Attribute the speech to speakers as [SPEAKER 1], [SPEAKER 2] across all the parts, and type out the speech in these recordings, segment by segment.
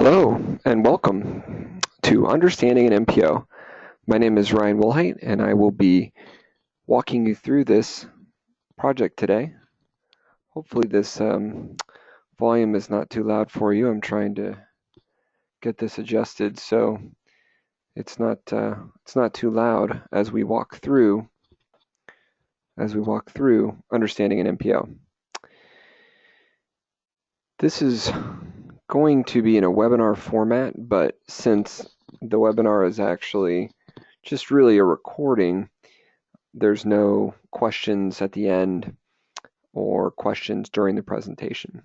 [SPEAKER 1] Hello and welcome to Understanding an MPO. My name is Ryan Wilhite and I will be walking you through this project today. Hopefully this volume is not too loud for you. I'm trying to get this adjusted so it's not too loud as we walk through Understanding an MPO. This is going to be in a webinar format, but since the webinar is actually just really a recording, there's no questions at the end or questions during the presentation.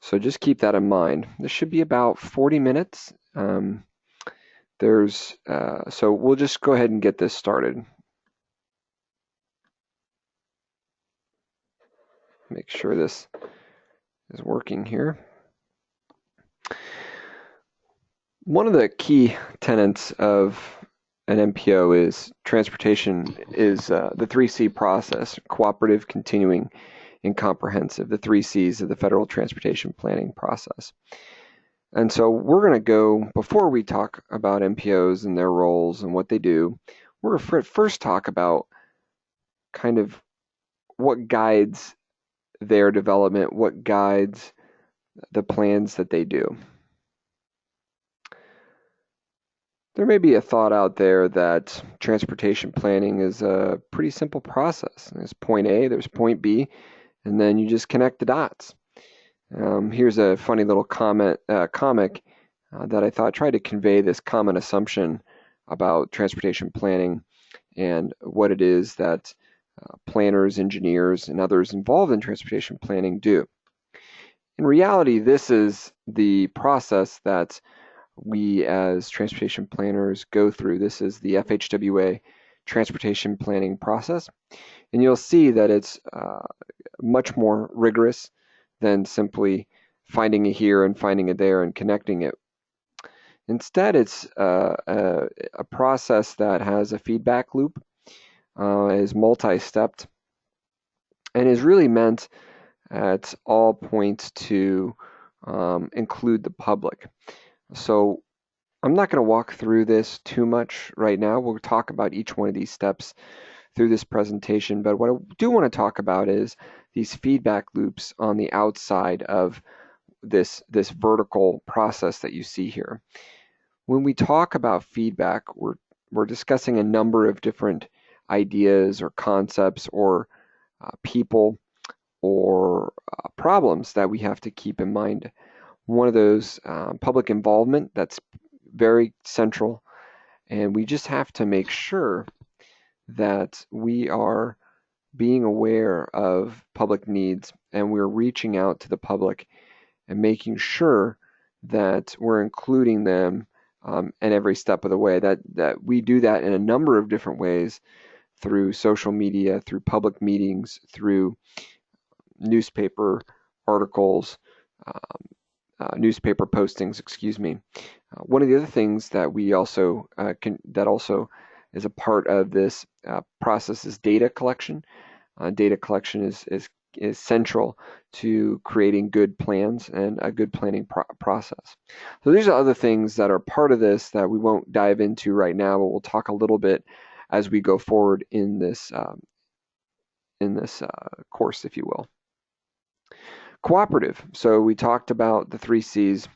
[SPEAKER 1] So just keep that in mind. This should be about 40 minutes. So we'll just go ahead and get this started. Make sure this is working here. One of the key tenets of an MPO is transportation is the 3C process: cooperative, continuing, and comprehensive, the 3 Cs of the federal transportation planning process. And so we're going to go, before we talk about MPOs and their roles and what they do, we're going to first talk about kind of what guides their development, what guides the plans that they do. There may be a thought out there that transportation planning is a pretty simple process. There's point A, there's point B, and then you just connect the dots. Here's a funny little comic that I thought tried to convey this common assumption about transportation planning and what it is that planners, engineers, and others involved in transportation planning do. In reality, this is the process that we as transportation planners go through. This is the FHWA transportation planning process, and you'll see that it's much more rigorous than simply finding it here and finding it there and connecting it. Instead, it's a process that has a feedback loop, is multi-stepped, and is really meant at all points to include the public. So I'm not going to walk through this too much right now. We'll talk about each one of these steps through this presentation, but what I do want to talk about is these feedback loops on the outside of this vertical process that you see here. When we talk about feedback, we're discussing a number of different ideas or concepts or people or problems that we have to keep in mind. One of those, public involvement, that's very central, and we just have to make sure that we are being aware of public needs and we're reaching out to the public and making sure that we're including them in every step of the way. That we do that in a number of different ways, through social media, through public meetings, through newspaper articles, newspaper postings, excuse me. One of the other things that we also that also is a part of this process is data collection. Data collection is central to creating good plans and a good planning process. So these are other things that are part of this that we won't dive into right now, but we'll talk a little bit as we go forward in this course, if you will. Cooperative. So we talked about the 3 Cs.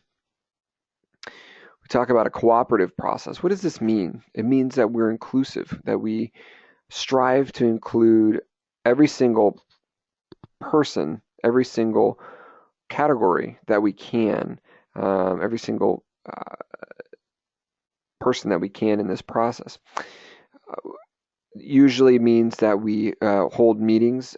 [SPEAKER 1] We talk about a cooperative process. What does this mean? It means that we're inclusive, that we strive to include every single person, every single category that we can, every single person that we can in this process. Usually means that we hold meetings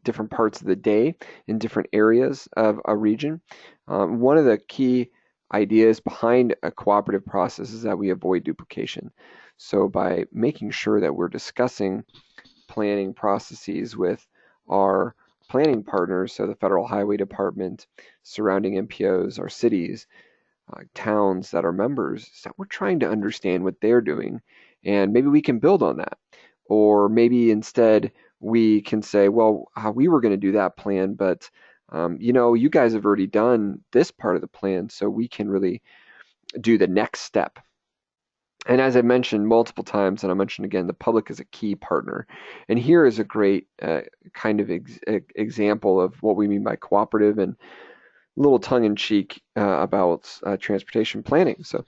[SPEAKER 1] different parts of the day in different areas of a region. One of the key ideas behind a cooperative process is that we avoid duplication. So by making sure that we're discussing planning processes with our planning partners, so the Federal Highway Department, surrounding MPOs, our cities, towns that are members, so we're trying to understand what they're doing, and maybe we can build on that. Or maybe instead we can say, well, we were going to do that plan, but You guys have already done this part of the plan, so we can really do the next step. And as I mentioned multiple times, and I mentioned again, the public is a key partner. And here is a great kind of example of what we mean by cooperative, and a little tongue-in-cheek about transportation planning. So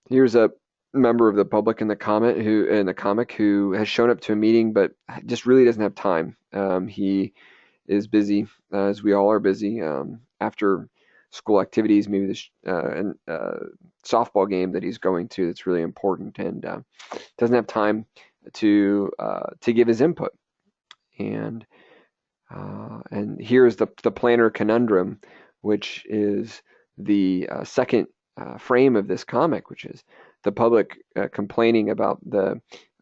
[SPEAKER 1] here's a member of the public in the comic who has shown up to a meeting but just really doesn't have time. He is busy, as we all are busy, after school activities, maybe this softball game that he's going to that's really important, and doesn't have time to give his input. And here's the planner conundrum, which is the second frame of this comic, which is the public complaining about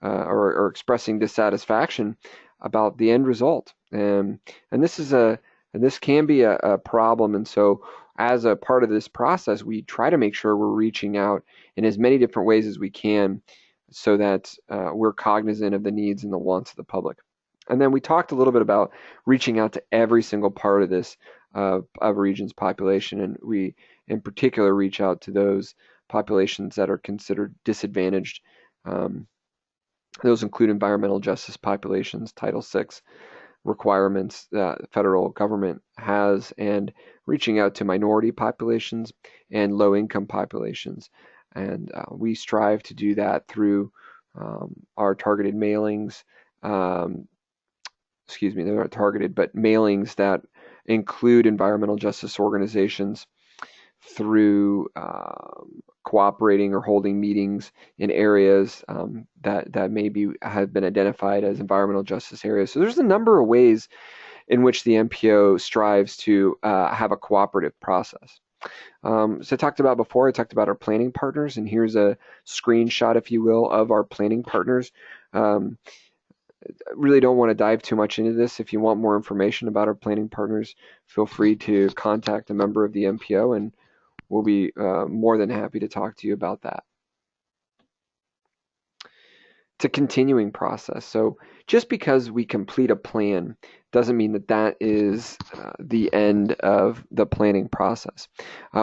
[SPEAKER 1] or expressing dissatisfaction about the end result. And this can be a problem. And so as a part of this process, we try to make sure we're reaching out in as many different ways as we can so that we're cognizant of the needs and the wants of the public. And then we talked a little bit about reaching out to every single part of this of a region's population, and we in particular reach out to those populations that are considered disadvantaged. Those include environmental justice populations, Title VI requirements that the federal government has, and reaching out to minority populations and low-income populations. And we strive to do that through our targeted mailings. Excuse me, they're not targeted, but mailings that include environmental justice organizations, through cooperating or holding meetings in areas that maybe have been identified as environmental justice areas. So there's a number of ways in which the MPO strives to have a cooperative process. So I talked about our planning partners, and here's a screenshot, if you will, of our planning partners. Really don't want to dive too much into this. If you want more information about our planning partners, feel free to contact a member of the MPO, and we'll be more than happy to talk to you about that. It's a continuing process. So just because we complete a plan doesn't mean that that is the end of the planning process.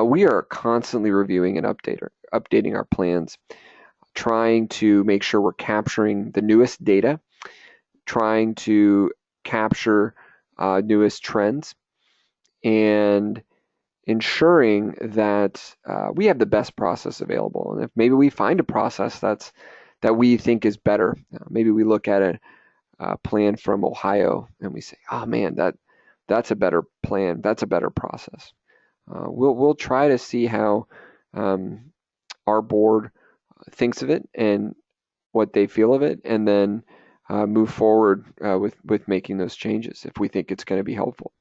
[SPEAKER 1] We are constantly reviewing and updating our plans, trying to make sure we're capturing the newest data, trying to capture newest trends, and ensuring that we have the best process available. And if maybe we find a process that we think is better, maybe we look at a plan from Ohio and we say, oh man, that's a better plan, that's a better process. We'll try to see how our board thinks of it and what they feel of it, and then move forward with making those changes if we think it's going to be helpful.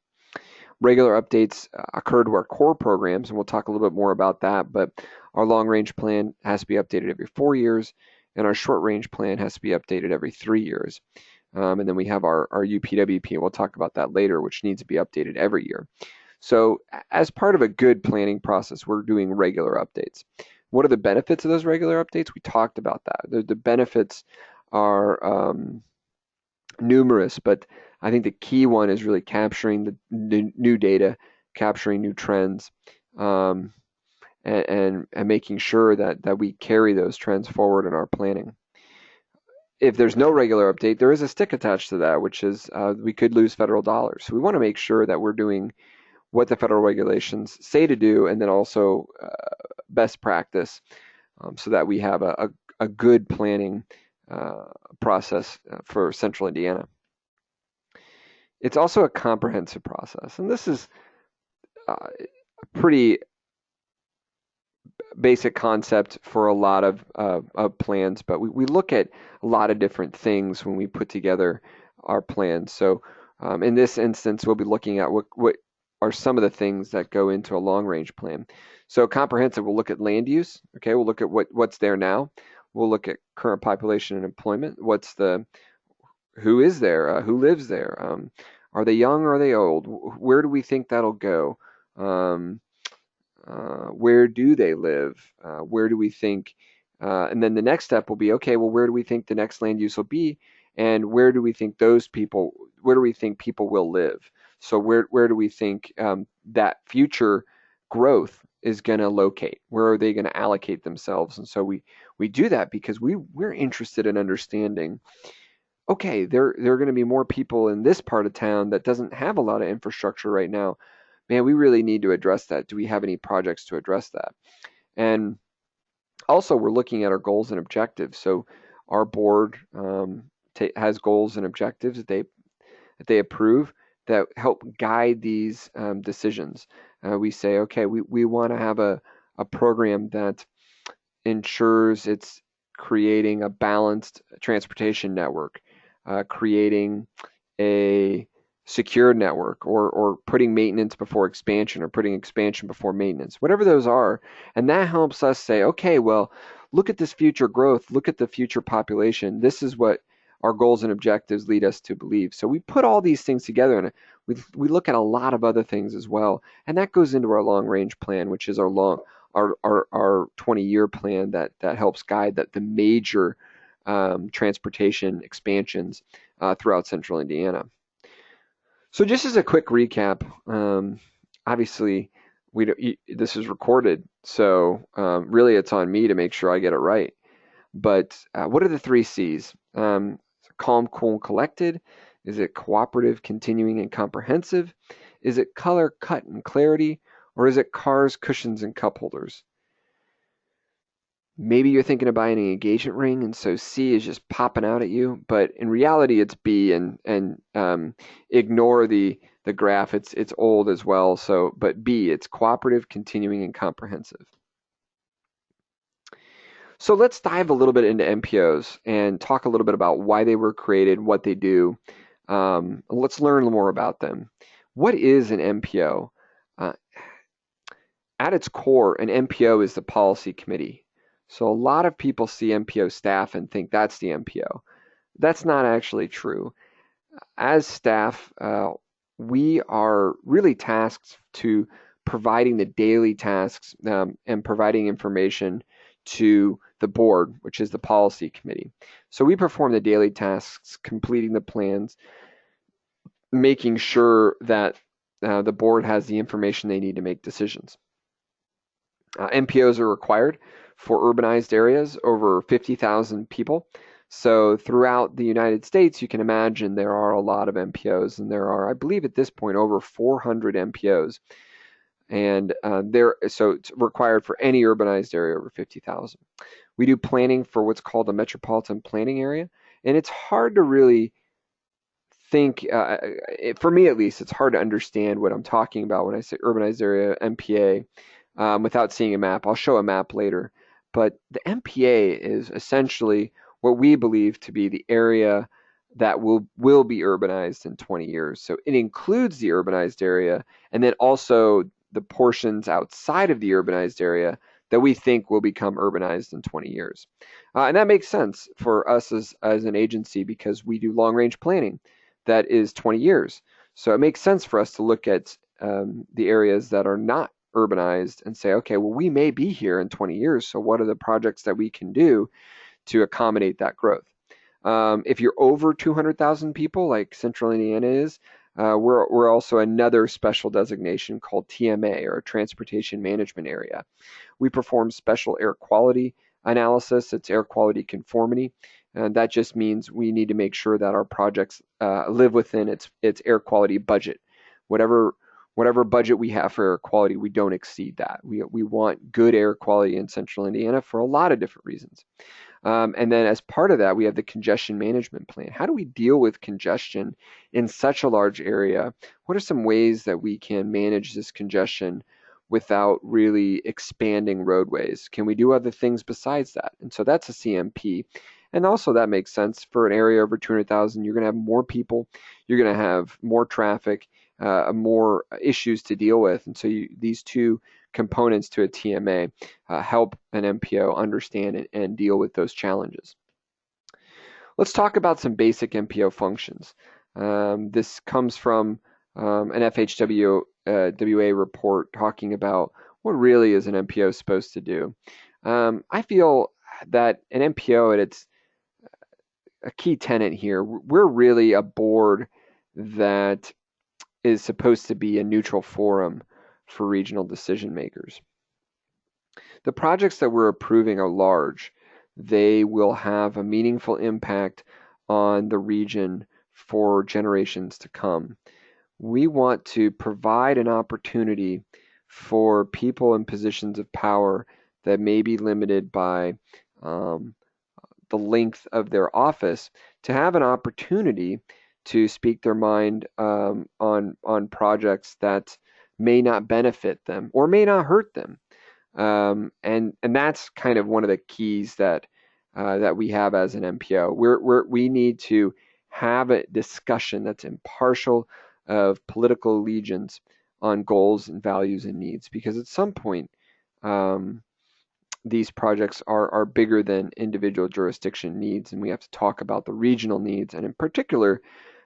[SPEAKER 1] Regular updates occur to our core programs, and we'll talk a little bit more about that, but our long-range plan has to be updated every 4 years, and our short-range plan has to be updated every 3 years. And then we have our UPWP, and we'll talk about that later, which needs to be updated every year. So as part of a good planning process, we're doing regular updates. What are the benefits of those regular updates? We talked about that. The benefits are numerous, but I think the key one is really capturing the new data, capturing new trends, and making sure that we carry those trends forward in our planning. If there's no regular update, there is a stick attached to that, which is we could lose federal dollars. So we want to make sure that we're doing what the federal regulations say to do, and then also best practice, so that we have a good planning process for Central Indiana. It's also a comprehensive process, and this is a pretty basic concept for a lot of plans, but we look at a lot of different things when we put together our plans. So in this instance, we'll be looking at what are some of the things that go into a long-range plan. So comprehensive, we'll look at land use. Okay, we'll look at what's there now. We'll look at current population and employment. Who is there? Who lives there? Are they young or are they old? Where do we think that'll go? Where do they live? Where do we think? And then the next step will be, okay, well, where do we think the next land use will be? And where do we think people will live? So where do we think that future growth is going to locate? Where are they going to allocate themselves? And so we do that because we're interested in understanding, okay, there are going to be more people in this part of town that doesn't have a lot of infrastructure right now. Man, we really need to address that. Do we have any projects to address that? And also, we're looking at our goals and objectives. So our board has goals and objectives that they approve that help guide these decisions. We say, okay, we want to have a program that ensures it's creating a balanced transportation network, creating a secure network, or putting maintenance before expansion, or putting expansion before maintenance, whatever those are. And that helps us say, okay, well, look at this future growth, look at the future population. This is what our goals and objectives lead us to believe. So we put all these things together, and we look at a lot of other things as well. And that goes into our long range plan, which is our 20-year plan that helps guide the major transportation expansions throughout central Indiana. So just as a quick recap, obviously this is recorded, so really it's on me to make sure I get it right. But what are the 3 C's? Calm, cool, and collected? Is it cooperative, continuing, and comprehensive? Is it color, cut, and clarity? Or is it cars, cushions, and cup holders? Maybe you're thinking of buying an engagement ring, and so C is just popping out at you. But in reality, it's B, and ignore the graph. It's old as well. So, but B, it's cooperative, continuing, and comprehensive. So let's dive a little bit into MPOs and talk a little bit about why they were created, what they do. Let's learn more about them. What is an MPO? At its core, an MPO is the policy committee. So a lot of people see MPO staff and think that's the MPO. That's not actually true. As staff, we are really tasked to providing the daily tasks and providing information to the board, which is the policy committee. So we perform the daily tasks, completing the plans, making sure that the board has the information they need to make decisions. MPOs are required for urbanized areas over 50,000 people. So throughout the United States, you can imagine there are a lot of MPOs, and there are, I believe at this point, over 400 MPOs. And so it's required for any urbanized area over 50,000. We do planning for what's called a Metropolitan Planning Area, and it's hard to really think, for me at least, it's hard to understand what I'm talking about when I say urbanized area, MPA, without seeing a map. I'll show a map later. But the MPA is essentially what we believe to be the area that will be urbanized in 20 years. So it includes the urbanized area, and then also the portions outside of the urbanized area that we think will become urbanized in 20 years. And that makes sense for us as an agency because we do long-range planning that is 20 years. So it makes sense for us to look at the areas that are not urbanized and say, okay, well, we may be here in 20 years, so what are the projects that we can do to accommodate that growth? If you're over 200,000 people, like Central Indiana is, we're also another special designation called TMA, or Transportation Management Area. We perform special air quality analysis. It's air quality conformity. And that just means we need to make sure that our projects live within its air quality budget. Whatever budget we have for air quality, we don't exceed that. We want good air quality in Central Indiana for a lot of different reasons. And then as part of that, we have the congestion management plan. How do we deal with congestion in such a large area? What are some ways that we can manage this congestion without really expanding roadways? Can we do other things besides that? And so that's a CMP. And also that makes sense for an area over 200,000. You're going to have more people. You're going to have more traffic, more issues to deal with. And so these two components to a TMA help an MPO understand and deal with those challenges. Let's talk about some basic MPO functions. This comes from an FHWA report talking about what really is an MPO supposed to do. I feel that an MPO, at its a key tenet here, we're really a board that is supposed to be a neutral forum for regional decision makers. The projects that we're approving are large. They will have a meaningful impact on the region for generations to come. We want to provide an opportunity for people in positions of power that may be limited by the length of their office to have an opportunity to speak their mind on projects that may not benefit them or may not hurt them. And that's kind of one of the keys that we have as an MPO. We need to have a discussion that's impartial of political allegiance on goals and values and needs, because at some point these projects are bigger than individual jurisdiction needs, and we have to talk about the regional needs, and in particular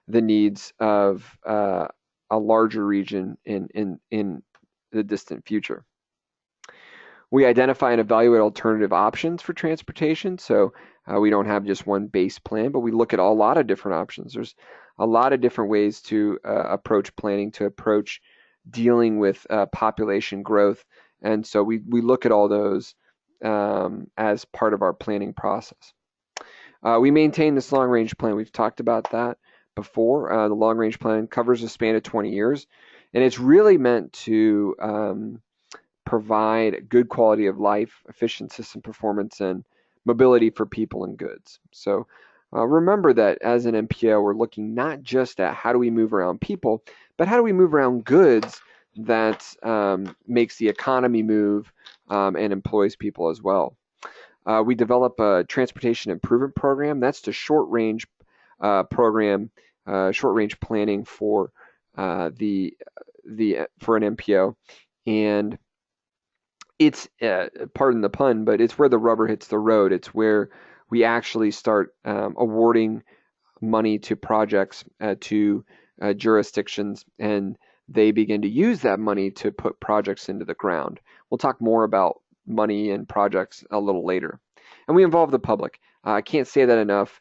[SPEAKER 1] the needs of a larger region in the distant future. We identify and evaluate alternative options for transportation. So we don't have just one base plan, but we look at a lot of different options. There's a lot of different ways to approach planning, to approach dealing with population growth. And so we look at all those as part of our planning process. We maintain this long-range plan. We've talked about that before. The long-range plan covers a span of 20 years, and it's really meant to provide good quality of life, efficient system performance, and mobility for people and goods. So remember that as an MPO, we're looking not just at how do we move around people, but how do we move around goods that makes the economy move and employs people as well. We develop a transportation improvement program. That's the short-range program, short-range planning for for an MPO, and it's pardon the pun, but it's where the rubber hits the road. It's where we actually start awarding money to projects, to jurisdictions, and they begin to use that money to put projects into the ground. We'll talk more about money and projects a little later. And we involve the public. I can't say that enough.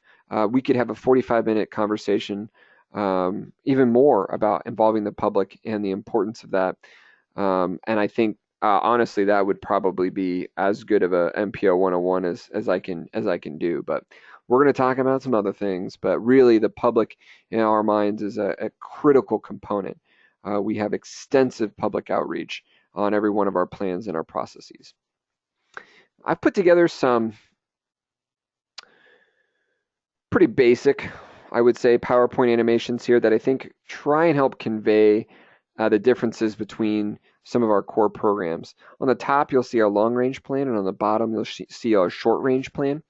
[SPEAKER 1] We could have a 45-minute conversation, even more, about involving the public and the importance of that. And I think honestly, that would probably be as good of a MPO 101 as I can do. But we're going to talk about some other things. But really, the public in our minds is a critical component. We have extensive public outreach on every one of our plans and our processes. I've put together some pretty basic, I would say, PowerPoint animations here that I think try and help convey the differences between some of our core programs. On the top, you'll see our long-range plan, and on the bottom, you'll see our short-range plan.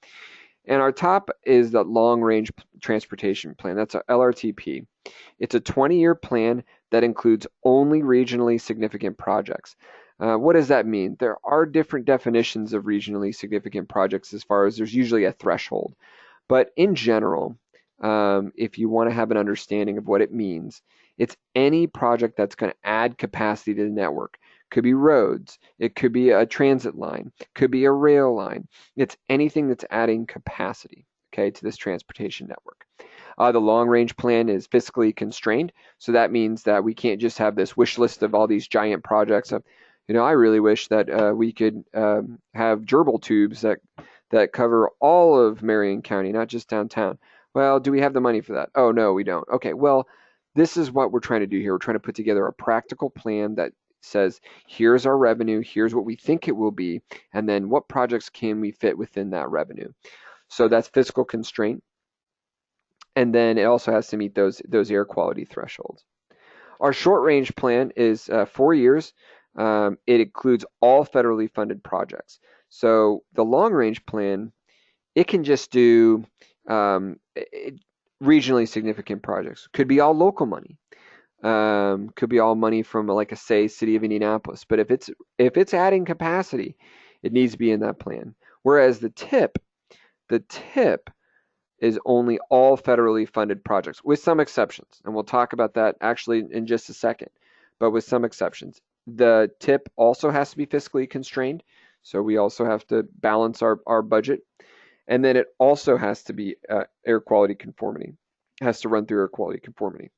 [SPEAKER 1] And our top is the long-range transportation plan. That's our LRTP. It's a 20-year plan that includes only regionally significant projects. What does that mean? There are different definitions of regionally significant projects as far as there's usually a threshold. But in general, if you want to have an understanding of what it means, it's any project that's going to add capacity to the network. Could be roads, it could be a transit line, could be a rail line. It's anything that's adding capacity, okay, to this transportation network. The long-range plan is fiscally constrained, so that means that we can't just have this wish list of all these giant projects. I really wish that we could have gerbil tubes that cover all of Marion County, not just downtown. Well, do we have the money for that? Oh, no, we don't. Okay, well, this is what we're trying to do here. We're trying to put together a practical plan that says, here's our revenue, here's what we think it will be, and then what projects can we fit within that revenue. So that's fiscal constraint. And then it also has to meet those air quality thresholds. Our short range plan is 4 years. It includes all federally funded projects. So the long range plan, it can just do regionally significant projects. Could be all local money. Could be all money from, like, say, city of Indianapolis. But if it's adding capacity, it needs to be in that plan. Whereas the TIP is only all federally funded projects, with some exceptions. And we'll talk about that actually in just a second, but with some exceptions. The TIP also has to be fiscally constrained, so we also have to balance our budget. And then it also has to be air quality conformity. It has to run through air quality conformity.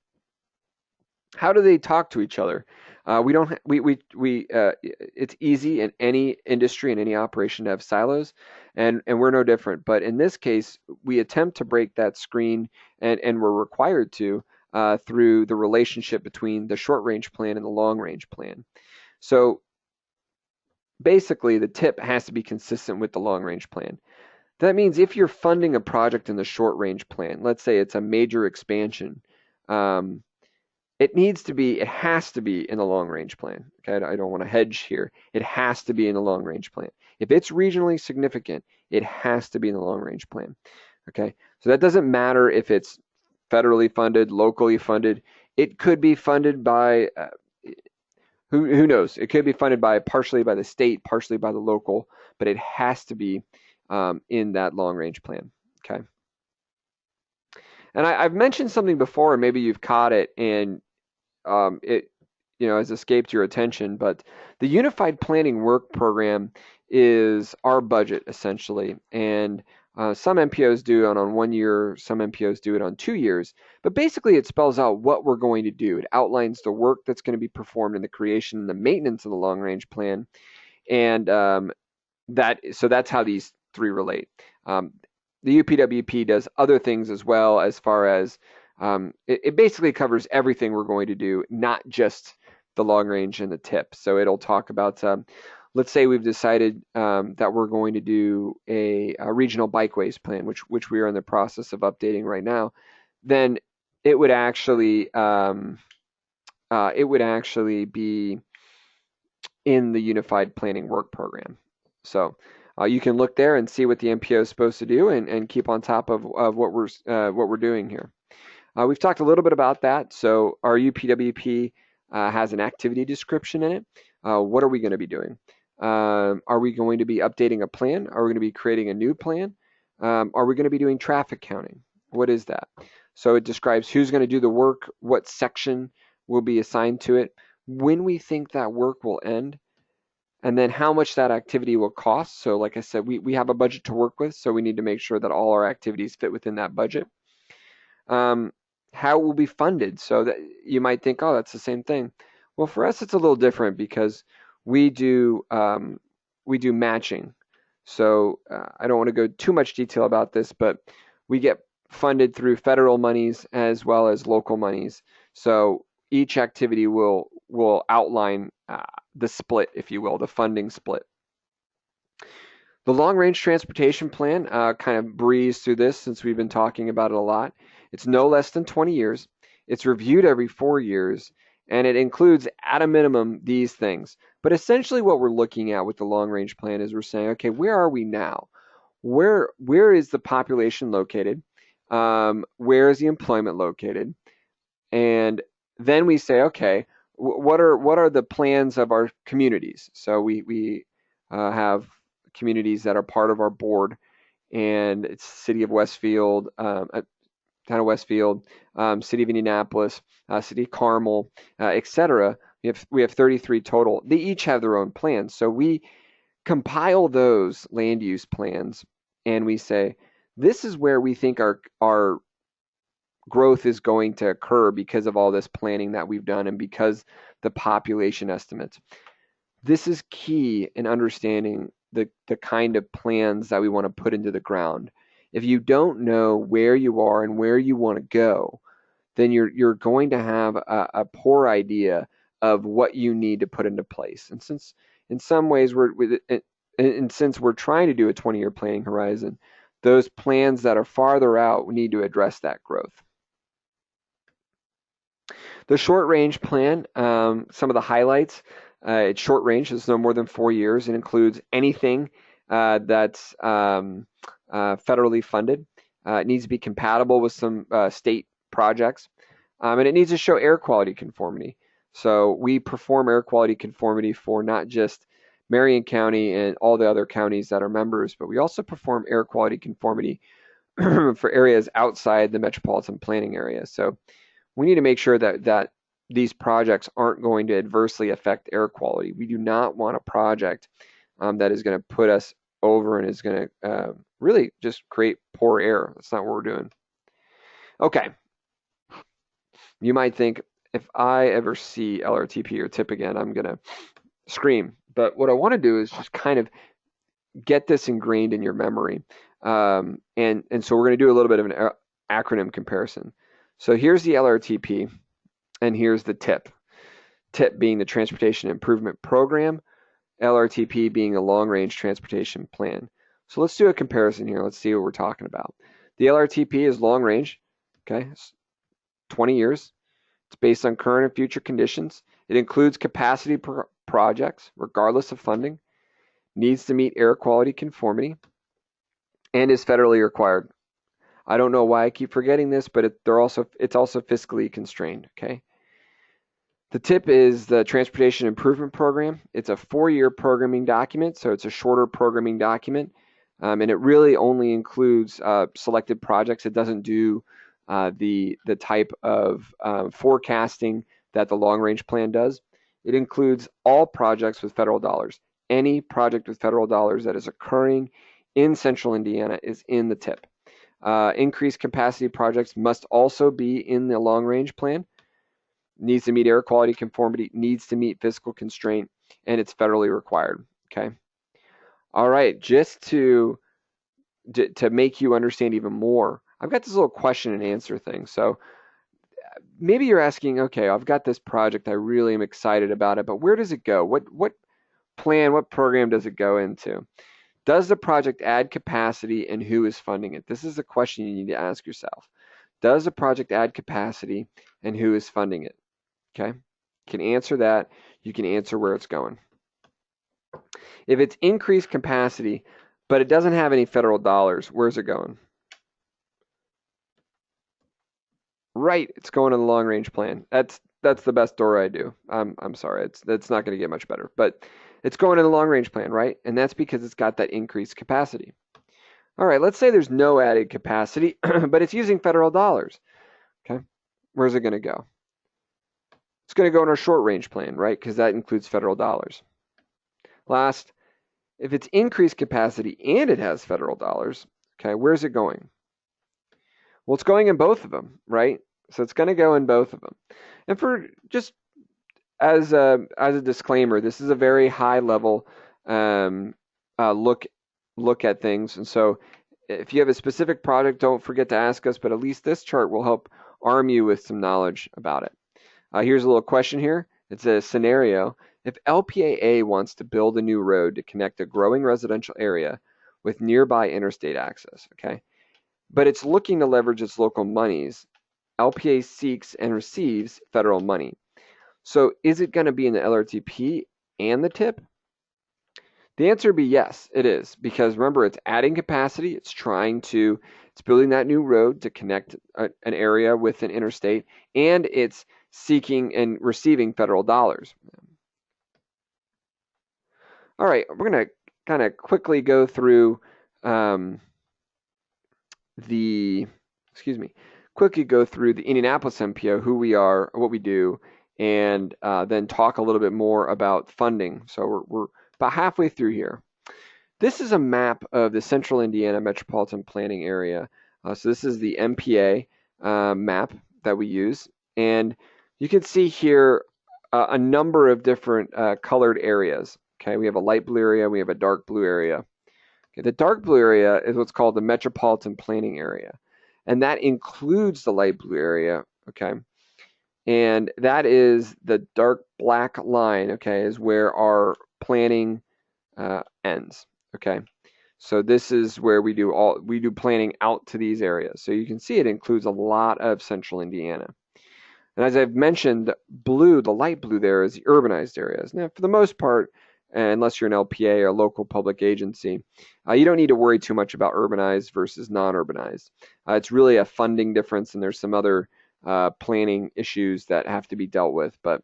[SPEAKER 1] How do they talk to each other? We don't. It's easy in any industry, in any operation, to have silos, and we're no different. But in this case, we attempt to break that screen, and we're required to through the relationship between the short range plan and the long range plan. So basically, the TIP has to be consistent with the long range plan. That means if you're funding a project in the short range plan, let's say it's a major expansion. Um, it has to be in the long range plan. Okay, I don't want to hedge here. It has to be in the long range plan. If it's regionally significant, it has to be in the long range plan. Okay, so that doesn't matter if it's federally funded, locally funded. It could be funded by who knows? It could be funded by partially by the state, partially by the local, but it has to be in that long range plan. Okay. And I've mentioned something before, and maybe you've caught it, and it has escaped your attention, but the Unified Planning Work Program is our budget essentially, and some MPOs do it on 1 year, some MPOs do it on 2 years, but basically it spells out what we're going to do. It outlines the work that's going to be performed in the creation and the maintenance of the long range plan, and that's how these three relate. The UPWP does other things as well, as far as it basically covers everything we're going to do, not just the long range and the TIP. So it'll talk about, let's say we've decided that we're going to do a regional bikeways plan, which we are in the process of updating right now. Then it would actually be in the Unified Planning Work Program. So you can look there and see what the MPO is supposed to do, and keep on top of what we're doing here. We've talked a little bit about that. So our UPWP has an activity description in it. What are we going to be doing? Are we going to be updating a plan? Are we going to be creating a new plan? Are we going to be doing traffic counting? What is that? So it describes who's going to do the work, what section will be assigned to it, when we think that work will end, and then how much that activity will cost. So like I said, we have a budget to work with, so we need to make sure that all our activities fit within that budget. How it will be funded. So that you might think, oh, that's the same thing. Well, for us, it's a little different because we do matching. So I don't want to go too much detail about this, but we get funded through federal monies as well as local monies. So each activity will outline the split, if you will, the funding split. The long-range transportation plan kind of breezed through this since we've been talking about it a lot. It's no less than 20 years. It's reviewed every 4 years, and it includes, at a minimum, these things. But essentially what we're looking at with the long-range plan is we're saying, okay, where are we now? Where is the population located? Where is the employment located? And then we say, okay, what are the plans of our communities? So we have communities that are part of our board, and it's City of Westfield, Town of Westfield, City of Indianapolis, City of Carmel, etc. We have 33 total. They each have their own plans. So we compile those land use plans, and we say, this is where we think our growth is going to occur because of all this planning that we've done and because the population estimates. This is key in understanding the kind of plans that we want to put into the ground. If you don't know where you are and where you want to go, then you're going to have a poor idea of what you need to put into place. And since in some ways since we're trying to do a 20-year planning horizon, those plans that are farther out, we need to address that growth. The short range plan, some of the highlights. It's short range, it's no more than 4 years. It includes anything that's federally funded. It needs to be compatible with some state projects. And it needs to show air quality conformity. So we perform air quality conformity for not just Marion County and all the other counties that are members, but we also perform air quality conformity for areas outside the metropolitan planning area. So we need to make sure that these projects aren't going to adversely affect air quality. We do not want a project that is going to put us over and is going to really just create poor air. That's not what we're doing. Okay. You might think, if I ever see LRTP or TIP again, I'm going to scream. But what I want to do is just kind of get this ingrained in your memory. And so we're going to do a little bit of an acronym comparison. So here's the LRTP, and here's the TIP. TIP being the Transportation Improvement Program, LRTP being a Long-Range Transportation Plan. So let's do a comparison here. Let's see what we're talking about. The LRTP is long range, okay, it's 20 years. It's based on current and future conditions. It includes capacity projects, regardless of funding, needs to meet air quality conformity, and is federally required. I don't know why I keep forgetting this, but it's also fiscally constrained, okay? The TIP is the Transportation Improvement Program. It's a 4-year programming document, so it's a shorter programming document, and it really only includes selected projects. It doesn't do the type of forecasting that the long-range plan does. It includes all projects with federal dollars. Any project with federal dollars that is occurring in Central Indiana is in the TIP. Increased capacity projects must also be in the long-range plan. Needs to meet air quality conformity, needs to meet fiscal constraint, and it's federally required, okay? All right, just to make you understand even more, I've got this little question and answer thing. So maybe you're asking, okay, I've got this project, I really am excited about it, but where does it go? What plan, what program does it go into? Does the project add capacity, and who is funding it? This is a question you need to ask yourself. Does the project add capacity, and who is funding it? Okay, you can answer that. You can answer where it's going. If it's increased capacity, but it doesn't have any federal dollars, where's it going? Right, it's going to the long range plan. That's the best story I do. I'm sorry, that's not going to get much better, but it's going to the long range plan, right? And that's because it's got that increased capacity. All right, let's say there's no added capacity, but it's using federal dollars. Okay, where's it going to go? It's going to go in our short range plan, right? Because that includes federal dollars. Last, if it's increased capacity and it has federal dollars, okay, where's it going? Well, it's going in both of them, right? So it's going to go in both of them. And for just as a disclaimer, this is a very high level look at things. And so if you have a specific project, don't forget to ask us, but at least this chart will help arm you with some knowledge about it. Here's a little question here. It's a scenario. If LPA wants to build a new road to connect a growing residential area with nearby interstate access, okay, but it's looking to leverage its local monies, LPA seeks and receives federal money. So is it going to be in the LRTP and the TIP? The answer would be yes, it is, because remember, it's adding capacity, it's building that new road to connect an area with an interstate, and it's seeking and receiving federal dollars. All right, we're going to kind of quickly go through the Indianapolis MPO, who we are, what we do, and then talk a little bit more about funding. So we're about halfway through here. This is a map of the Central Indiana Metropolitan Planning Area. So this is the MPA map that we use. And you can see here a number of different colored areas. Okay, we have a light blue area, we have a dark blue area. Okay, the dark blue area is what's called the Metropolitan Planning Area. And that includes the light blue area, okay? And that is the dark black line, okay, is where our planning ends, okay? So this is where we do planning out to these areas. So you can see it includes a lot of Central Indiana. And as I've mentioned, blue, the light blue there is the urbanized areas. Now, for the most part, unless you're an LPA or a local public agency, you don't need to worry too much about urbanized versus non-urbanized. It's really a funding difference, and there's some other planning issues that have to be dealt with. But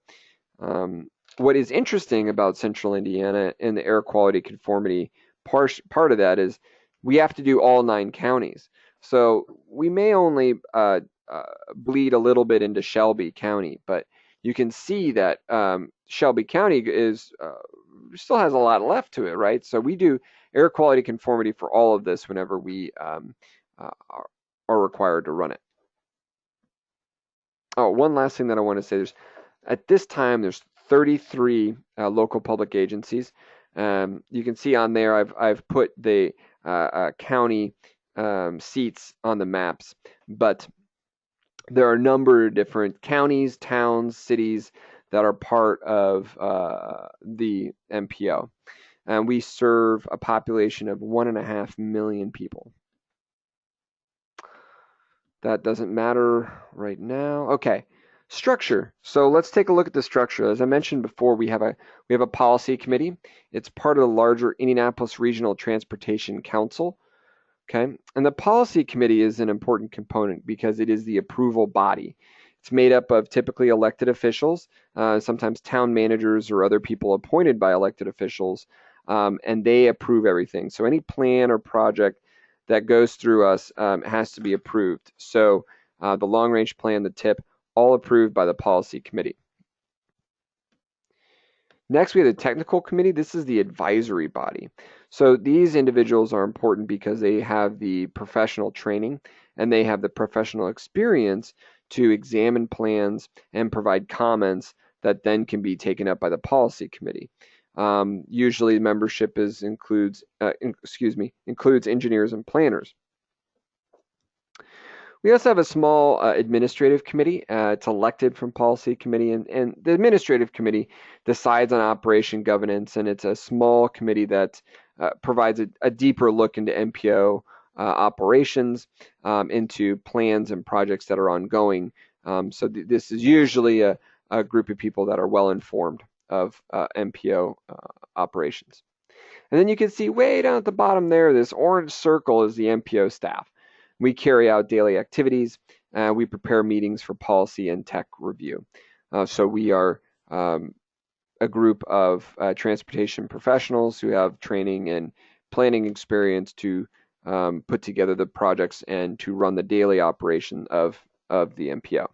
[SPEAKER 1] what is interesting about Central Indiana and the air quality conformity part of that is we have to do all 9 counties. So we may only bleed a little bit into Shelby County, but you can see that Shelby County still has a lot left to it, right? So we do air quality conformity for all of this whenever we are required to run it. Oh, one last thing that I want to say. At this time, there's 33 local public agencies. You can see on there, I've put the county seats on the maps, but there are a number of different counties, towns, cities that are part of the MPO. And we serve a population of 1.5 million people. That doesn't matter right now. Okay, structure. So let's take a look at the structure. As I mentioned before, we have a policy committee. It's part of the larger Indianapolis Regional Transportation Council. Okay, and the policy committee is an important component because it is the approval body. It's made up of typically elected officials, sometimes town managers or other people appointed by elected officials, and they approve everything. So any plan or project that goes through us has to be approved. So the long range plan, the TIP, all approved by the policy committee. Next, we have the technical committee. This is the advisory body. So these individuals are important because they have the professional training and they have the professional experience to examine plans and provide comments that then can be taken up by the policy committee. Usually membership includes engineers and planners. We also have a small administrative committee. It's elected from policy committee, and the administrative committee decides on operation governance, and it's a small committee that provides a deeper look into MPO operations, into plans and projects that are ongoing. So this is usually a group of people that are well informed of MPO operations. And then you can see way down at the bottom there, this orange circle is the MPO staff. We carry out daily activities. We prepare meetings for policy and tech review. So we are a group of transportation professionals who have training and planning experience to put together the projects and to run the daily operation of the MPO.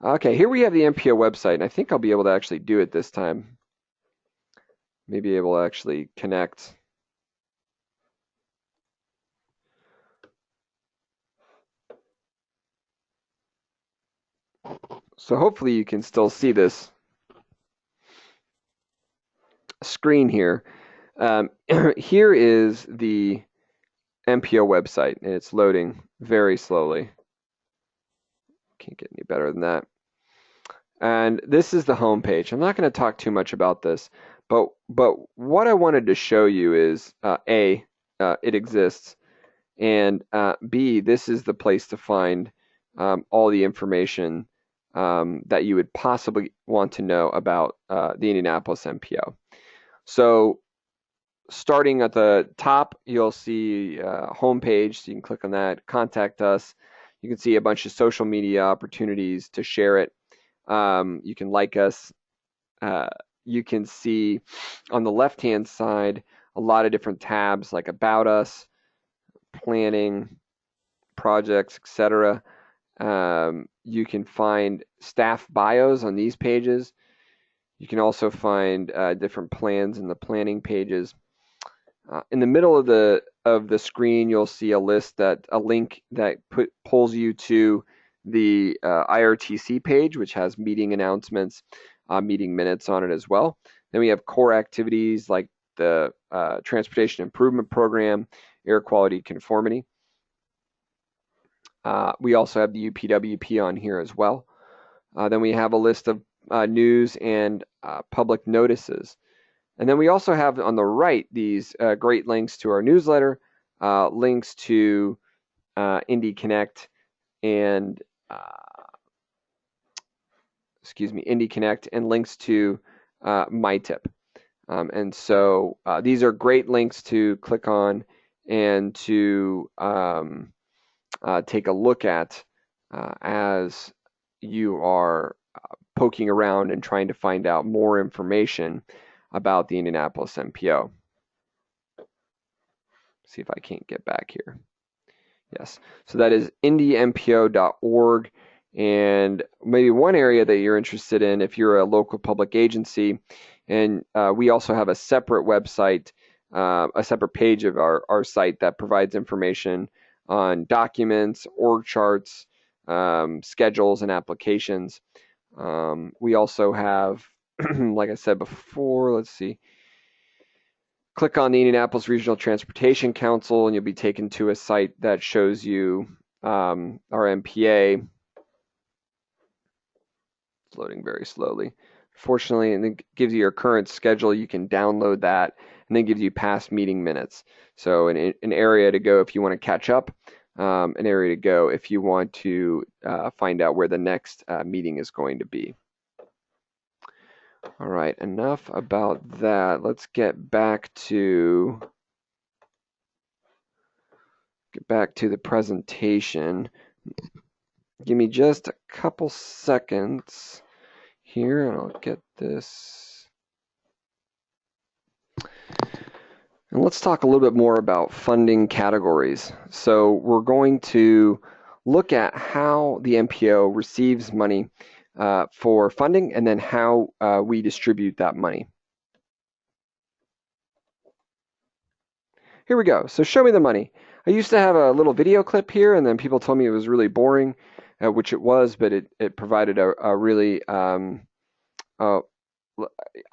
[SPEAKER 1] Okay, here we have the MPO website, and I think I'll be able to actually do it this time. Maybe able to actually connect. So hopefully you can still see this screen here. Here is the MPO website, and it's loading very slowly. Can't get any better than that. And this is the home page. I'm not going to talk too much about this, but what I wanted to show you is A, it exists, and B, this is the place to find all the information that you would possibly want to know about the Indianapolis MPO. So starting at the top, you'll see homepage, so you can click on that, contact us. You can see a bunch of social media opportunities to share it. You can like us. You can see on the left-hand side a lot of different tabs like About Us, Planning, Projects, etc. You can find staff bios on these pages. You can also find different plans in the planning pages. In the middle of the screen, you'll see a link that pulls you to the IRTC page, which has meeting announcements, meeting minutes on it as well. Then we have core activities like the Transportation Improvement Program, Air Quality Conformity. We also have the UPWP on here as well. Then we have a list of news and public notices. And then we also have on the right these great links to our newsletter, links to IndyConnect and IndyConnect and links to My TIP. And so these are great links to click on and to take a look at as you are poking around and trying to find out more information about the Indianapolis MPO. See if I can't get back here. Yes, so that is indympo.org. And maybe one area that you're interested in if you're a local public agency, and we also have a separate website, a separate page of our site that provides information on documents, org charts, schedules and applications. We also have, like I said before, let's see, click on the Indianapolis Regional Transportation Council and you'll be taken to a site that shows you our MPA. It's loading very slowly. Fortunately, and it gives you your current schedule. You can download that and then gives you past meeting minutes. So an area to go if you want to catch up, an area to go if you want to find out where the next meeting is going to be. All right, enough about that. Let's get back to the presentation. Give me just a couple seconds here and I'll get this. And let's talk a little bit more about funding categories. So we're going to look at how the MPO receives money for funding and then how we distribute that money. Here we go. So show me the money. I used to have a little video clip here and then people told me it was really boring, which it was, but it provided a really, I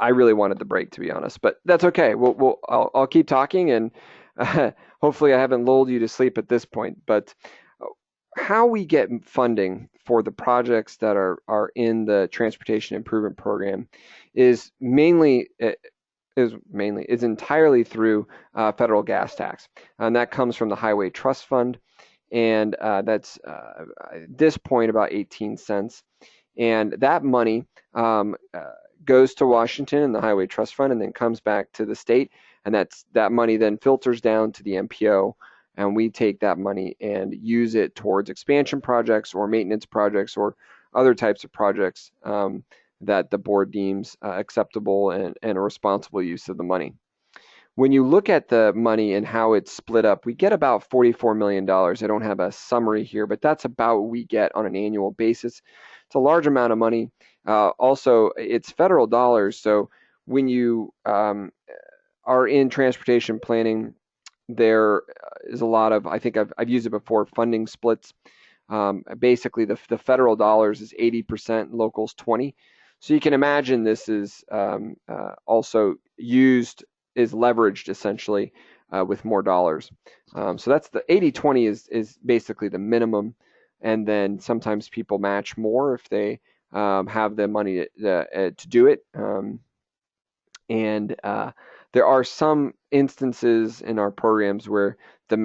[SPEAKER 1] really wanted the break, to be honest, but that's okay. I'll keep talking and hopefully I haven't lulled you to sleep at this point, but how we get funding for the projects that are in the Transportation Improvement Program is entirely through federal gas tax, and that comes from the Highway Trust Fund, and that's at this point about 18 cents, and that money goes to Washington and the Highway Trust Fund, and then comes back to the state, and that money then filters down to the MPO, and we take that money and use it towards expansion projects or maintenance projects or other types of projects that the board deems acceptable and a responsible use of the money. When you look at the money and how it's split up, we get about $44 million. I don't have a summary here, but that's about what we get on an annual basis. It's a large amount of money. Also, it's federal dollars, so when you are in transportation planning, there is a lot of, I think I've used it before, funding splits. Basically, the federal dollars is 80%, locals 20%. So you can imagine this is also is leveraged essentially with more dollars. So that's the 80-20 is basically the minimum, and then sometimes people match more if they have the money to do it. And there are some instances in our programs where the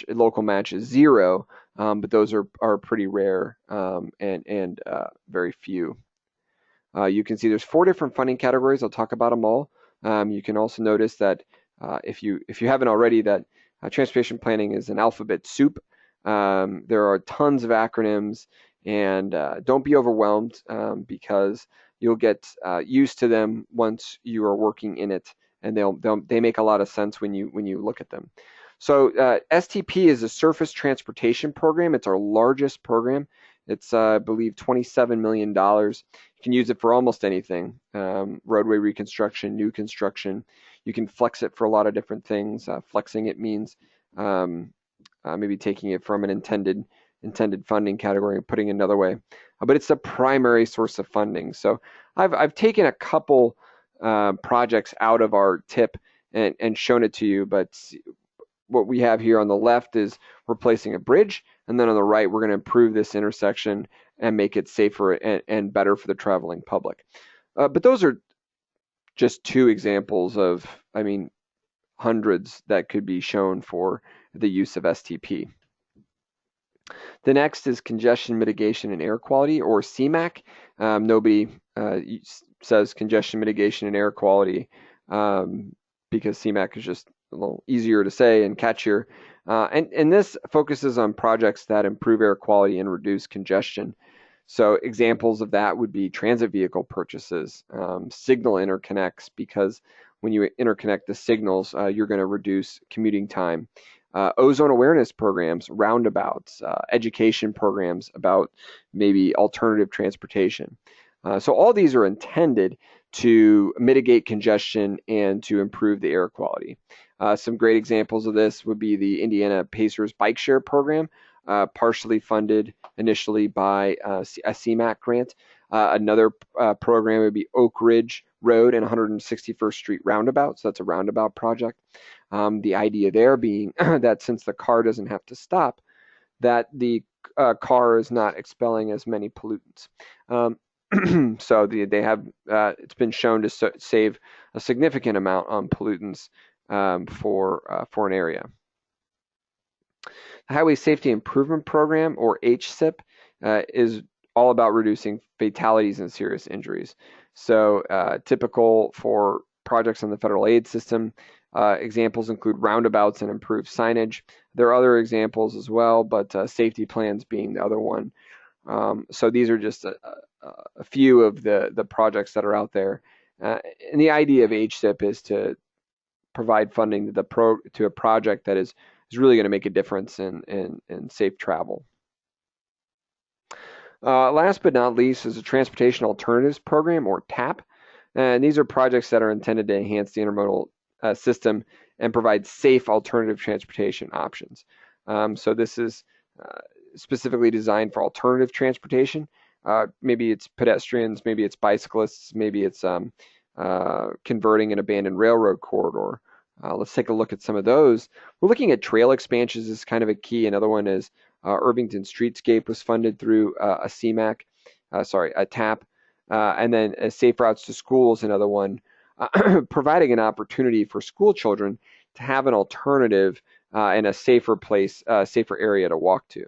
[SPEAKER 1] local match is zero, but those are pretty rare and very few. You can see there's 4 different funding categories. I'll talk about them all. You can also notice that if you haven't already, that transportation planning is an alphabet soup. There are tons of acronyms, and don't be overwhelmed because you'll get used to them once you are working in it, and they make a lot of sense when you look at them. So STP is a surface transportation program. It's our largest program. It's I believe $27 million. You can use it for almost anything. Roadway reconstruction, new construction. You can flex it for a lot of different things. Flexing it means maybe taking it from an intended funding category and putting it another way. But it's the primary source of funding. So I've taken a couple projects out of our TIP and shown it to you, but what we have here on the left is replacing a bridge, and then on the right we're going to improve this intersection and make it safer and better for the traveling public. But those are just 2 examples of, hundreds that could be shown for the use of STP. The next is congestion mitigation and air quality, or CMAQ. Nobody says congestion mitigation and air quality because CMAQ is just a little easier to say and catchier. And this focuses on projects that improve air quality and reduce congestion. So examples of that would be transit vehicle purchases, signal interconnects, because when you interconnect the signals, you're going to reduce commuting time. Ozone awareness programs, roundabouts, education programs about maybe alternative transportation. So all these are intended to mitigate congestion and to improve the air quality. Some great examples of this would be the Indiana Pacers bike share program. partially funded initially by a CMAQ grant. Another program would be Oak Ridge Road and 161st Street Roundabout, so that's a roundabout project. The idea there being that since the car doesn't have to stop, that the car is not expelling as many pollutants. So they have it's been shown to save a significant amount on pollutants for an area. The Highway Safety Improvement Program, or HSIP, is all about reducing fatalities and serious injuries. So typical for projects in the federal aid system, examples include roundabouts and improved signage. There are other examples as well, but safety plans being the other one. So these are just a few of the projects that are out there. And the idea of HSIP is to provide funding to a project that is really going to make a difference in safe travel. Last but not least is the Transportation Alternatives Program, or TAP. And these are projects that are intended to enhance the intermodal system and provide safe alternative transportation options. So this is specifically designed for alternative transportation. Maybe it's pedestrians, maybe it's bicyclists, maybe it's converting an abandoned railroad corridor. Let's take a look at some of those. We're looking at trail expansions as kind of a key. Another one is Irvington Streetscape was funded through a CMAQ, a TAP, and then Safe Routes to Schools, another one, providing an opportunity for school children to have an alternative in a safer place, safer area to walk to.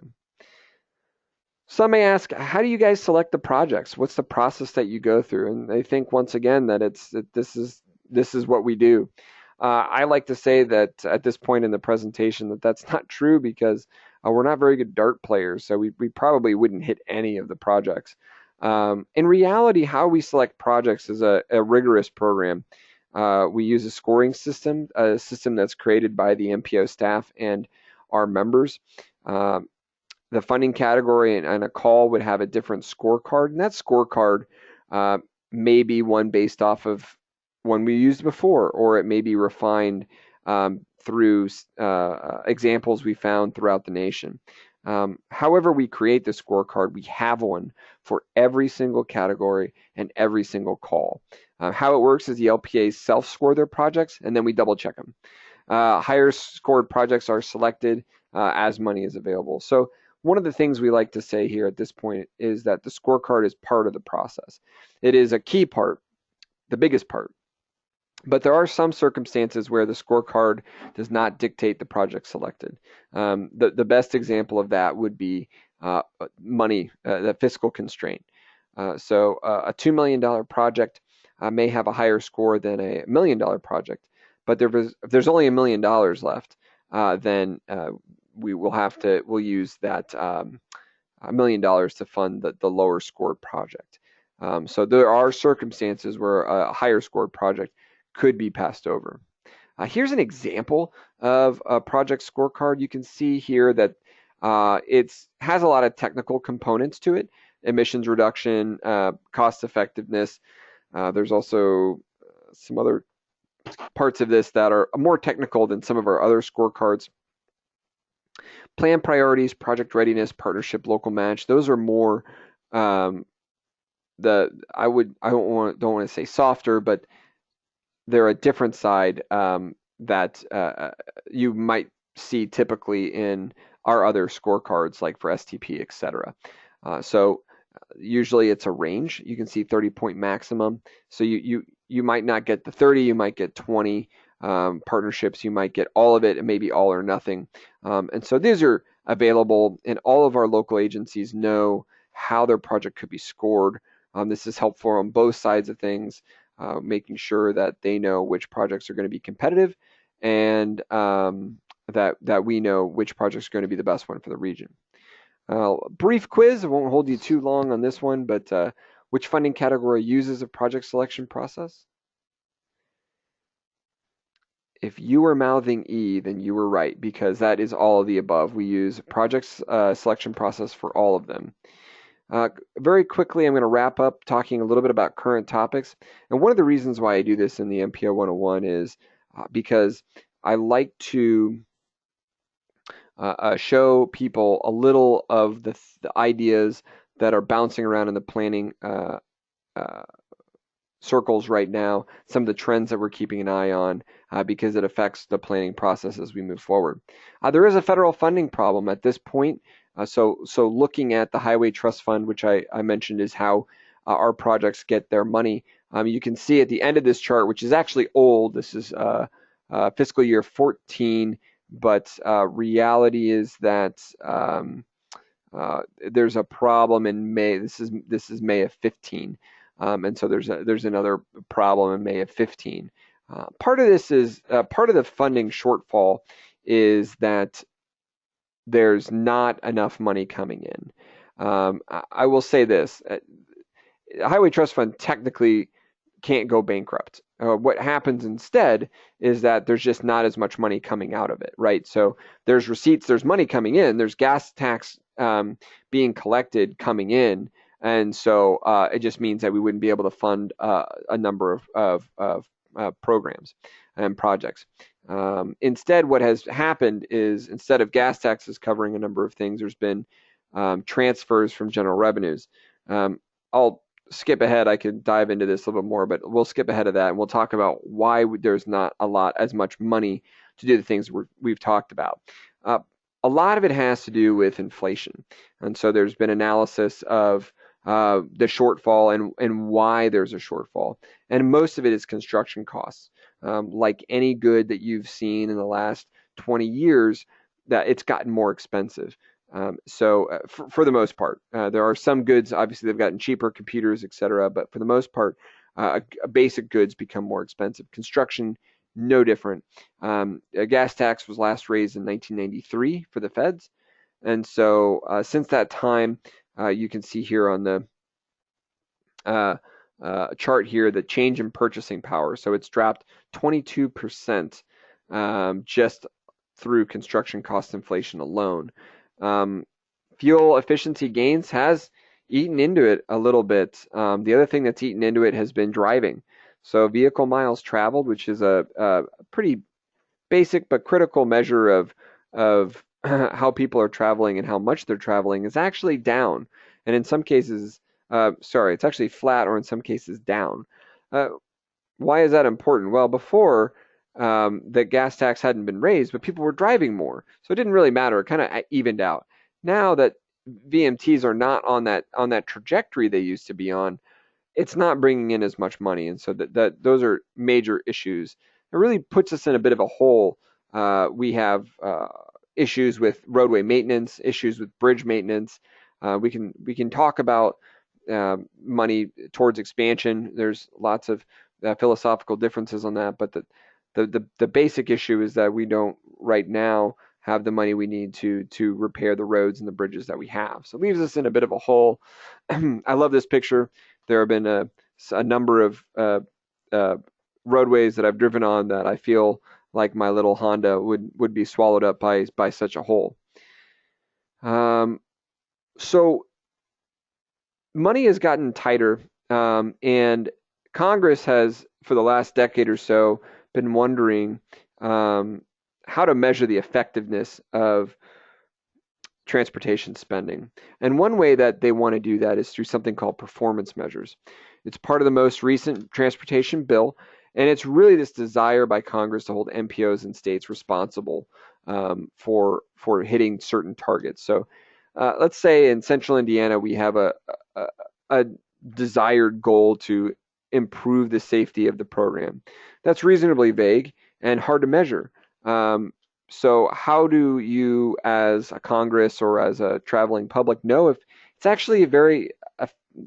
[SPEAKER 1] Some may ask, how do you guys select the projects? What's the process that you go through? And I think once again that this is what we do. I like to say that at this point in the presentation that's not true, because we're not very good dart players, so we probably wouldn't hit any of the projects. In reality, how we select projects is a rigorous program. We use a scoring system, a system that's created by the MPO staff and our members. The funding category and a call would have a different scorecard, and that scorecard may be one based off of one we used before, or it may be refined through examples we found throughout the nation. However we create the scorecard, we have one for every single category and every single call. How it works is the LPAs self-score their projects, and then we double-check them. Higher scored projects are selected as money is available. So one of the things we like to say here at this point is that the scorecard is part of the process. It is a key part, the biggest part. But there are some circumstances where the scorecard does not dictate the project selected. The best example of that would be money, the fiscal constraint. So a $2 million project may have a higher score than a $1 million project, but if there's only $1 million left, then we'll use that $1 million to fund the lower scored project. So there are circumstances where a higher scored project could be passed over. Here's an example of a project scorecard. You can see here that it has a lot of technical components to it: emissions reduction, cost effectiveness. There's also some other parts of this that are more technical than some of our other scorecards. Plan priorities, project readiness, partnership, local match. Those are more I don't want to say softer, but they're a different side that you might see typically in our other scorecards, like for STP, etc. So usually it's a range. You can see 30-point maximum. So you might not get the 30, you might get 20. Partnerships, you might get all of it, and maybe all or nothing. And so these are available, and all of our local agencies know how their project could be scored. This is helpful on both sides of things, making sure that they know which projects are going to be competitive, and that we know which projects are going to be the best one for the region. Brief quiz. I won't hold you too long on this one, but which funding category uses a project selection process? If you were mouthing E, then you were right, because that is all of the above. We use project selection process for all of them. Very quickly, I'm going to wrap up talking a little bit about current topics. And one of the reasons why I do this in the MPO 101 is because I like to show people a little of the ideas that are bouncing around in the planning circles right now, some of the trends that we're keeping an eye on because it affects the planning process as we move forward. There is a federal funding problem at this point. So looking at the Highway Trust Fund, which I mentioned is how our projects get their money, you can see at the end of this chart, which is actually old, this is fiscal year 14, but reality is that there's a problem in May. This is May of 15. And so there's another problem in May of 15. Part of this is part of the funding shortfall is that there's not enough money coming in. I will say this: Highway Trust Fund technically can't go bankrupt. What happens instead is that there's just not as much money coming out of it, right? So there's receipts, there's money coming in, there's gas tax being collected coming in. And so it just means that we wouldn't be able to fund a number of programs and projects. Instead, what has happened is instead of gas taxes covering a number of things, there's been transfers from general revenues. I'll skip ahead. I could dive into this a little bit more, but we'll skip ahead of that and we'll talk about why there's not as much money to do the things we've talked about. A lot of it has to do with inflation. And so there's been analysis of the shortfall and why there's a shortfall. And most of it is construction costs. Like any good that you've seen in the last 20 years, that it's gotten more expensive. For the most part, there are some goods, obviously they've gotten cheaper, computers, etc. But for the most part, basic goods become more expensive. Construction, no different. A gas tax was last raised in 1993 for the feds. And so since that time, you can see here on the chart here the change in purchasing power. So it's dropped 22% just through construction cost inflation alone. Fuel efficiency gains has eaten into it a little bit. The other thing that's eaten into it has been driving. So vehicle miles traveled, which is a pretty basic but critical measure of how people are traveling and how much they're traveling, is actually down. And in some cases, it's actually flat, or in some cases down. Why is that important? Well, before the gas tax hadn't been raised, but people were driving more, so it didn't really matter. It kind of evened out. Now that VMTs are not on that trajectory they used to be on, it's not bringing in as much money, and so that those are major issues. It really puts us in a bit of a hole. We have issues with roadway maintenance, issues with bridge maintenance. We can talk about money towards expansion. There's lots of philosophical differences on that, but the basic issue is that we don't right now have the money we need to repair the roads and the bridges that we have. So it leaves us in a bit of a hole. I love this picture. There have been a number of roadways that I've driven on that I feel like my little Honda would be swallowed up by such a hole. So money has gotten tighter, and Congress has, for the last decade or so, been wondering how to measure the effectiveness of transportation spending. And one way that they want to do that is through something called performance measures. It's part of the most recent transportation bill, and it's really this desire by Congress to hold MPOs and states responsible for hitting certain targets. So let's say in central Indiana we have a desired goal to improve the safety of the program. That's reasonably vague and hard to measure. So how do you, as a Congress or as a traveling public, know if it's actually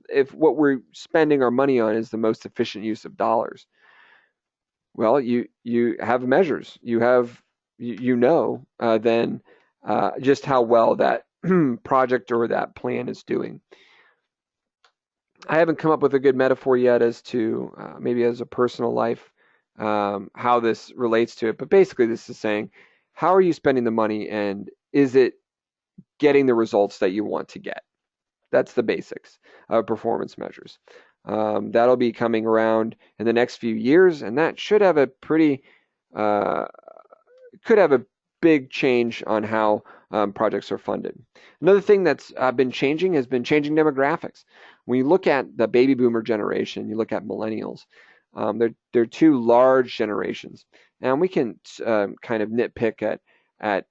[SPEAKER 1] if what we're spending our money on is the most efficient use of dollars? Well, you have measures. You have then just how well that project or that plan is doing. I haven't come up with a good metaphor yet as to maybe as a personal life how this relates to it, but basically this is saying, how are you spending the money, and is it getting the results that you want to get? That's the basics of performance measures. That'll be coming around in the next few years, and that should have a pretty could have a big change on how projects are funded. Another thing that's been changing has been changing demographics. When you look at the baby boomer generation, you look at millennials, they're two large generations. And we can kind of nitpick at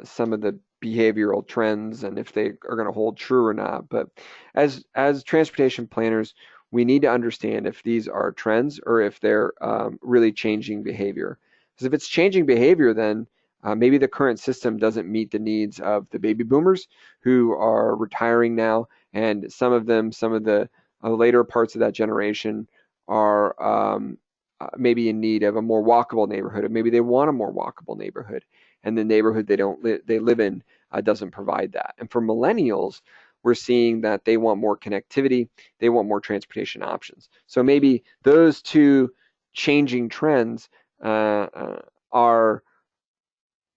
[SPEAKER 1] some of the behavioral trends and if they are going to hold true or not. But as transportation planners, we need to understand if these are trends or if they're really changing behavior. Because if it's changing behavior, then maybe the current system doesn't meet the needs of the baby boomers who are retiring now, and some of the later parts of that generation are maybe in need of a more walkable neighborhood, or maybe they want a more walkable neighborhood, and the neighborhood they live in doesn't provide that. And for millennials, we're seeing that they want more connectivity, they want more transportation options. So maybe those two changing trends are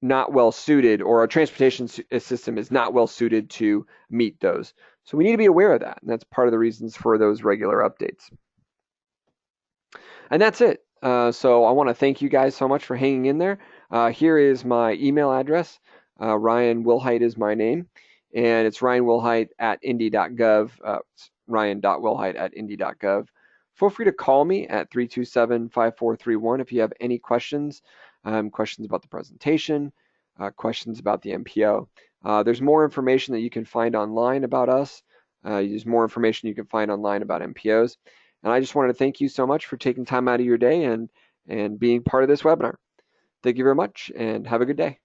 [SPEAKER 1] not well suited, or our transportation system is not well suited to meet those. So we need to be aware of that, and that's part of the reasons for those regular updates. And that's it. So I want to thank you guys so much for hanging in there. Here is my email address. Ryan Wilhite is my name, and it's ryanwilhite@indy.gov, ryan.wilhite@indy.gov. Feel free to call me at 327-5431 if you have any questions, questions about the presentation, questions about the MPO. There's more information that you can find online about us. There's more information you can find online about MPOs. And I just wanted to thank you so much for taking time out of your day and being part of this webinar. Thank you very much, and have a good day.